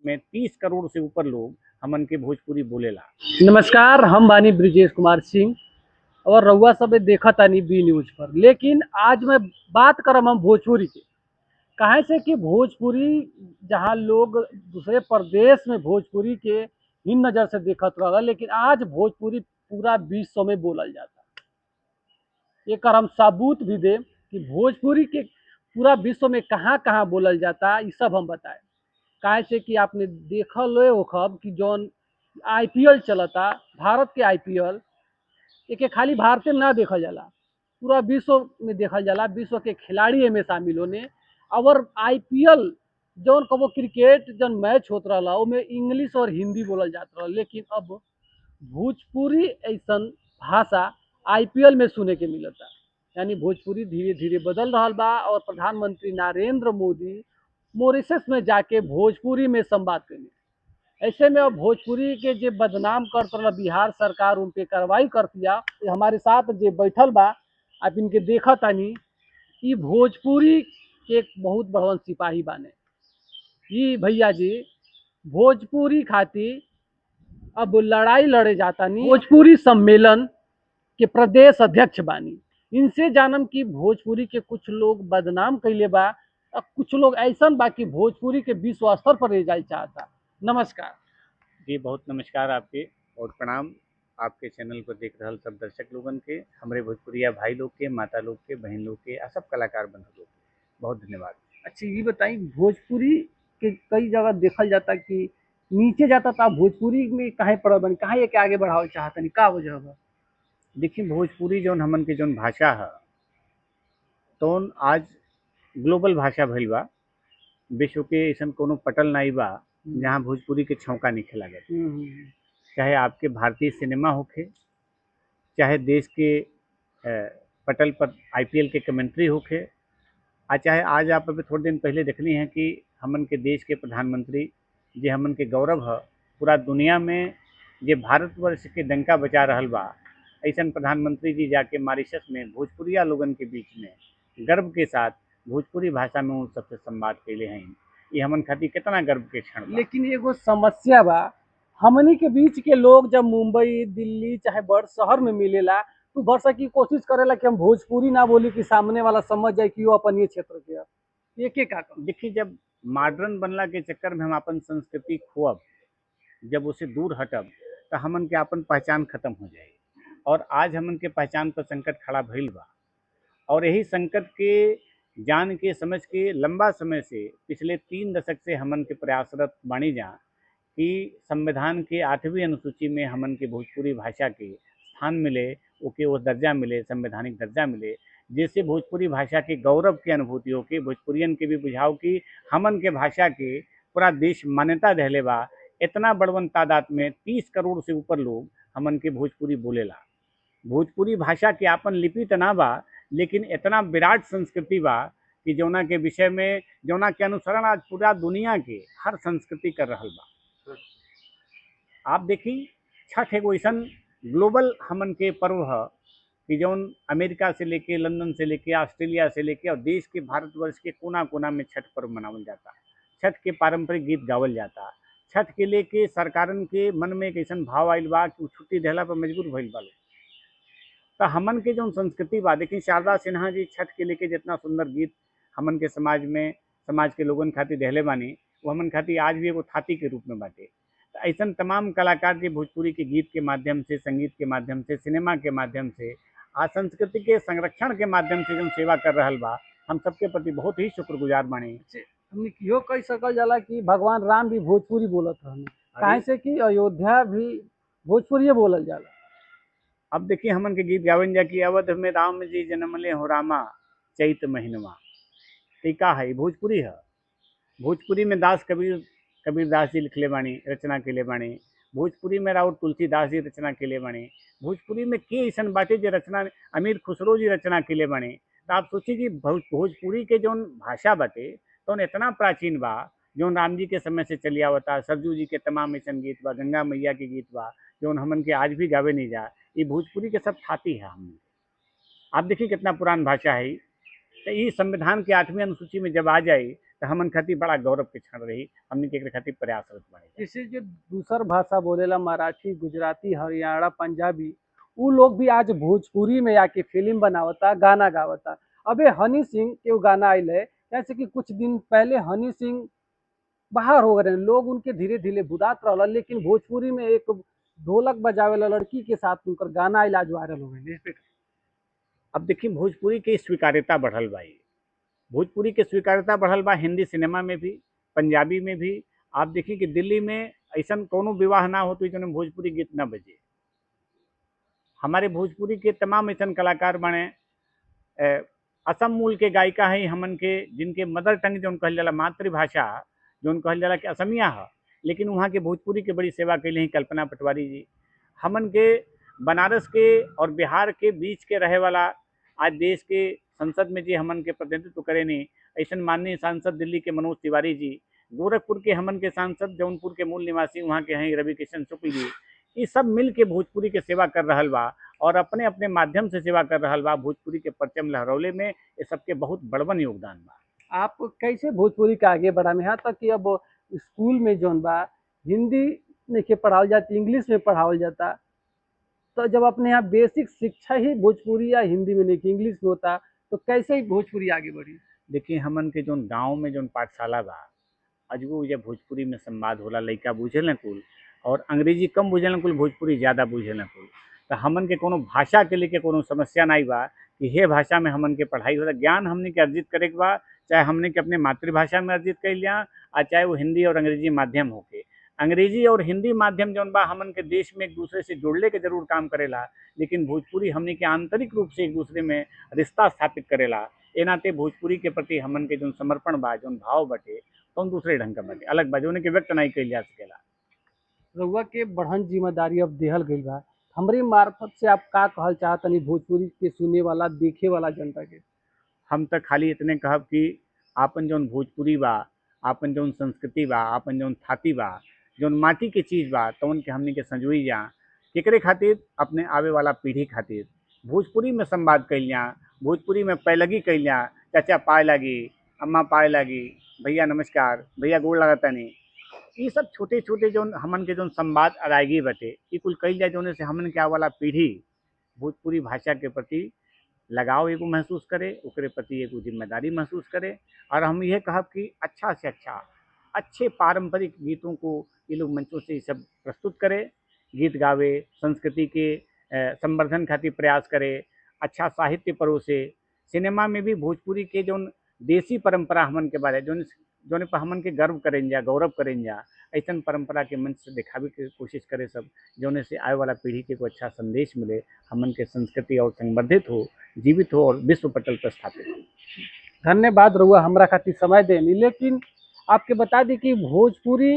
में 30 करोड़ से ऊपर लोग हमन के भोजपुरी बोलेला। नमस्कार, हम बानी ब्रिजेश कुमार सिंह और रउआ सब देखत तानी बी न्यूज पर। लेकिन आज मैं बात करम हम भोजपुरी के। काहे से कि भोजपुरी जहाँ लोग दूसरे प्रदेश में भोजपुरी के हीन नज़र से देखत रहल, लेकिन आज भोजपुरी पूरा विश्व में बोलल जाता। एकर हम सबूत भी देम कि भोजपुरी के पूरा विश्व में कहाँ कहाँ बोलल जाता, ये सब हम बताए। काहे से कि आपने देखल होखब कि जौन आईपीएल चलता, भारत के आईपीएल, एके खाली भारत में ना देखल जाला, पूरा विश्व में देखल जाला। विश्व के खिलाड़ी एमे शामिल होने। और आईपीएल जौन कबो क्रिकेट जौन मैच होत रहला ओमे इंग्लिश और हिंदी बोलल जात रहल, लेकिन अब भोजपुरी ऐसन भाषा आईपीएल में सुने के मिलता। यानी भोजपुरी धीरे धीरे बदल रहा बा और प्रधानमंत्री नरेंद्र मोदी मॉरिशस में जाके भोजपुरी में संवाद करें। ऐसे में अब भोजपुरी के जे बदनाम करत रहा बिहार सरकार, उन पे कार्रवाई कर दिया। हमारे साथ जे बैठल बा, आप इनके देखा तानी, ई भोजपुरी के एक बहुत बड़वन सिपाही बाने। ई भैया जी भोजपुरी खातिर अब लड़ाई लड़े जाता नहीं, भोजपुरी सम्मेलन के प्रदेश अध्यक्ष बानी। इनसे जानम कि भोजपुरी के कुछ लोग बदनाम कैले बा और कुछ लोग ऐसा बा कि भोजपुरी के विश्व स्तर पर ले जाए चाहता। नमस्कार जी, बहुत नमस्कार आपके और प्रणाम आपके चैनल पर देख रहल सब दर्शक लोगन के, हमरे भोजपुरिया भाई लोग के, माता लोग के, बहन लोग के, आ सब कलाकार बंधु लोग के बहुत धन्यवाद। अच्छा ये बताइए, भोजपुरी के कई जगह देखल जाता कि नीचे जाता था, भोजपुरी में काहे पड़ल बनी, काहे के आगे बढ़ावल चाहता नहीं, का वजह बा? देखिए, भोजपुरी जौन हमन के जौन भाषा है तौन आज ग्लोबल भाषा भइल बा। विश्व के ऐसा कोनो पटल नाई बा जहाँ भोजपुरी के छौका नहीं लागत। चाहे आपके भारतीय सिनेमा होखे, चाहे देश के पटल पर आईपीएल के कमेंट्री होखे, चाहे आज आप अभी थोड़े दिन पहले देखनी है कि हमन के देश के प्रधानमंत्री जे हमन के गौरव है पूरा दुनिया में, जे भारतवर्ष के डंका बचा रहल बा, ऐसा प्रधानमंत्री जी जाके मॉरिशस में भोजपुरिया लोगन के बीच में गर्व के साथ भोजपुरी भाषा में वो सबसे संवाद कैले हैं। ये हमन खातिर कितना गर्व के क्षण बा। लेकिन एगो समस्या बा, हमनी के बीच के लोग जब मुंबई, दिल्ली चाहे बड़ शहर में मिलेला तो भरसा की कोशिश करेला कि हम भोजपुरी ना बोली कि सामने वाला समझ जाए कि वो अपन ये क्षेत्र के है। ये के का कम? देखिए, जब मॉडर्न बनला के चक्कर में हम अपन संस्कृति खोब, जब उसे दूर हटब तो हमन के अपन पहचान खत्म हो जाए। और आज हमन के पहचान पर संकट खड़ा भइल बा और यही संकट के जान के समझ के लंबा समय से पिछले 3 दशक से हमन के प्रयासरत बानी जा कि संविधान के 8वीं अनुसूची में हमन के भोजपुरी भाषा के स्थान मिले, ओके वो दर्जा मिले, संवैधानिक दर्जा मिले, जिससे भोजपुरी भाषा के गौरव की अनुभूति हो के भोजपुरियन के भी बुझाव कि हमन के भाषा के पूरा देश मान्यता दहले बा। इतना बड़वन तादाद में 30 करोड़ से ऊपर लोग हमन के भोजपुरी बोलेला। भोजपुरी भाषा के आपन लिपि तो ना बा, लेकिन इतना विराट संस्कृति बा कि जौना के विषय में, जौना के अनुसरण आज पूरा दुनिया के हर संस्कृति कर रहल बा। आप देखी, छठ एगो ऐसा ग्लोबल हमन के पर्व है कि जौन अमेरिका से लेके, लंदन से लेके, ऑस्ट्रेलिया से लेके और देश के भारतवर्ष के कोना कोना में छठ पर्व मनावल जाता। छठ के पारंपरिक गीत गावल जाता। छठ के लेके सरकारन के मन में एक ऐसा भाव आयल बा कि छुट्टी देहला पर मजबूर भइल बा। तो हमन के जो संस्कृति बा, देखिए शारदा सिन्हा जी छठ के लेके जितना सुंदर गीत हमन के समाज में, समाज के लोगन खातिर दहले बानी, वो हमन खातिर आज भी एगो थाती के रूप में बाटे। तो ऐसा तमाम कलाकार जी भोजपुरी के गीत के माध्यम से, संगीत के माध्यम से, सिनेमा के माध्यम से, आज संस्कृति के संरक्षण के माध्यम से जो सेवा कर रहल बा, हम सबके प्रति बहुत ही शुक्रगुजार बानी। हमने यो कह सकल जाला कि भगवान राम भी भोजपुरी बोलत रहने, काहे से कि अयोध्या भी भोजपुरी बोलल जाला। अब देखिए, हमन के गीत गावन जा कि अवध में राम जी जन्मले हो रामा, चैत महीनवा, का है भोजपुरी है। भोजपुरी में दास कबीरदास जी लिखले बाणी, रचना केले बाणी। भोजपुरी में राउर तुलसीदास जी रचना केले बाणी। भोजपुरी में के ऐसा बाटे जो रचना अमीर खुसरो जी रचना केले बाणी। तो आप सोचिए कि भोजपुरी के जौन भाषा बाटे तो इतना प्राचीन बा, जौन राम जी के समय से चली आवता। सरजू जी के तमाम ऐसा गीत बा, गंगा मैया के गीत बा, जौन हमन के आज भी गावे नहीं जा। ये भोजपुरी के सब थाती है हमने। आप देखिए कितना पुरान भाषा है। तो ये संविधान के 8वीं अनुसूची में जब आ जाए तो हमन खातिर बड़ा गौरव के क्षण रही। हमने के एकरे खातिर प्रयासरत बने। जैसे जो दूसर भाषा बोलेला मराठी, गुजराती, हरियाणा, पंजाबी, उ लोग भी आज भोजपुरी में आके फिल्म बनावता, गाना गावता। अबे हनी सिंह के उ गाना आइल है, जैसे कि कुछ दिन पहले हनी सिंह बाहर हो गए, लोग उनके धीरे धीरे भुलात रहल, लेकिन भोजपुरी में एक ढोलक बजावे वाला लड़की के साथ उनकर गाना आइल, आज वायरल हो गए। अब देखिए भोजपुरी के स्वीकार्यता बढ़ल बा। भोजपुरी के स्वीकार्यता बढ़ल बा हिंदी सिनेमा में भी, पंजाबी में भी। आप देखिए कि दिल्ली में ऐसा कोनो विवाह ना हो तो इसमें भोजपुरी गीत ना बजे। हमारे भोजपुरी के तमाम ऐसा कलाकार बने, असम मूल के गायिका हैं हमन के, जिनके मदर टंग जो कहल जाला, मातृभाषा जो कहल जाला कि असमिया है, लेकिन वहाँ के भोजपुरी के बड़ी सेवा कैले हैं कल्पना पटवारी जी। हमन के बनारस के और बिहार के बीच के रहे वाला, आज देश के संसद में जी हमन के प्रतिनिधित्व करे नहीं, ऐसा माननीय सांसद दिल्ली के मनोज तिवारी जी, गोरखपुर के हमन के सांसद, जौनपुर के मूल निवासी वहाँ के हैं रवि किशन शुक्ल जी, ये सब मिल के भोजपुरी के सेवा कर रहा बा और अपने अपने माध्यम से सेवा कर रहा बा। भोजपुरी के परचम लहरौले में ये सबके बहुत बड़वन योगदान बा। आप कैसे भोजपुरी का आगे बढ़ा में, यहाँ तक कि अब स्कूल में जौन बा हिंदी में के पढ़ावल जाता, इंग्लिश में पढ़ावल जाता, तो जब अपने यहाँ बेसिक शिक्षा ही भोजपुरी या हिंदी में नहीं कि इंग्लिश में होता, तो कैसे ही भोजपुरी आगे बढ़ी? देखिए हमन के जो गांव में जो पाठशाला बा, अजबो जब भोजपुरी में संवाद होला, लइका बुझे न कुल और अंग्रेजी कम बुझे न कुल, भोजपुरी ज़्यादा बुझे न कुल। तो हमन के कोनो भाषा के लेके कोनो समस्या नहीं बा कि हे भाषा में हमन के पढ़ाई होला। ज्ञान हमने के अर्जित करे के बा, चाहे हमने के अपने मातृभाषा में अर्जित कर लिया और चाहे वो हिंदी और अंग्रेजी माध्यम होके। अंग्रेजी और हिंदी माध्यम जौन बा हमन के देश में एक दूसरे से जुड़ले के जरूर काम करेला, लेकिन भोजपुरी हमने के आंतरिक रूप से एक दूसरे में रिश्ता स्थापित करेला। ए नाते भोजपुरी के प्रति हमन के जो समर्पण बा, जो भाव बटे, तो दूसरे ढंग का बटे, अलग बा, जो के व्यक्त नहीं कइल जा सकेला। रउआ के बढ़न जिम्मेदारी अब देहल गई बा, हमरे मार्फत से आप का कहल चाहतनी भोजपुरी के सुने वाला, देखे वाला जनता के? हम तो खाली इतने कहब कि आपन जौन भोजपुरी बा, आपन जौन संस्कृति बा, आपन जौन थाती बा, जौन माटी के चीज़ बा, तो उनके हमने के संजोई जा। केकरे खातिर? अपने आवे वाला पीढ़ी खातिर भोजपुरी में संवाद कैल जा, भोजपुरी में पैलगी कैल जा। चाचा पाए लगी, अम्मा पाए लगी, भैया नमस्कार, भैया गोड़ लगतनी। ये सब छोटे छोटे जो हमन के जो संवाद अदायगी बटे, ये कुल कैल जाए, जोने से हमन के आवे वाला पीढ़ी भोजपुरी भाषा के प्रति लगाव एगो महसूस करे, ओकरे प्रति एगो जिम्मेदारी महसूस करे। और हम यह कहब कि अच्छा से अच्छा अच्छे पारंपरिक गीतों को ये लोग मंचों से सब प्रस्तुत करे, गीत गावे, संस्कृति के संवर्धन खातिर प्रयास करे, अच्छा साहित्य परोसे। सिनेमा में भी भोजपुरी के जो देसी परंपरा हमन के बारे जोने पर हमन के गर्व करें जा, गौरव करें जा, ऐसा परंपरा के मंच से दिखावे की कोशिश करे सब, जोने से आए वाला पीढ़ी के को अच्छा संदेश मिले, हमन के संस्कृति और संवर्धित हो, जीवित हो और विश्व पटल पर स्थापित हो। धन्यवाद रउआ हमरा खातिर समय देनी। लेकिन आपके बता दी कि भोजपुरी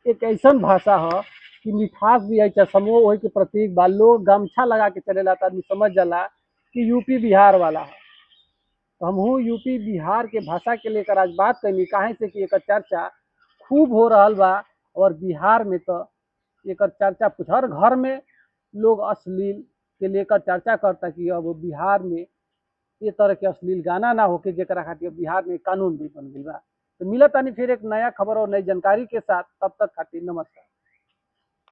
एक ऐसा भाषा है कि मिठास भी है, समूह वही के प्रतीक बा। लोग गमछा लगा के चलेला तो आदमी समझ जाला कि यूपी बिहार वाला है। तो हम यूपी बिहार के भाषा के लेकर आज बात करनी, काहे से कि एक चर्चा खूब हो रहा बा और बिहार में तो एक चर्चा हर घर में लोग अश्लील के लेकर चर्चा करता कि अब बिहार में ये तरह के अश्लील गाना ना होके, जरा खातिर बिहार में कानून भी बन गई बा। तो मिलत तानी फिर एक नया खबर और नई जानकारी के साथ, तब तक खातिर नमस्कार।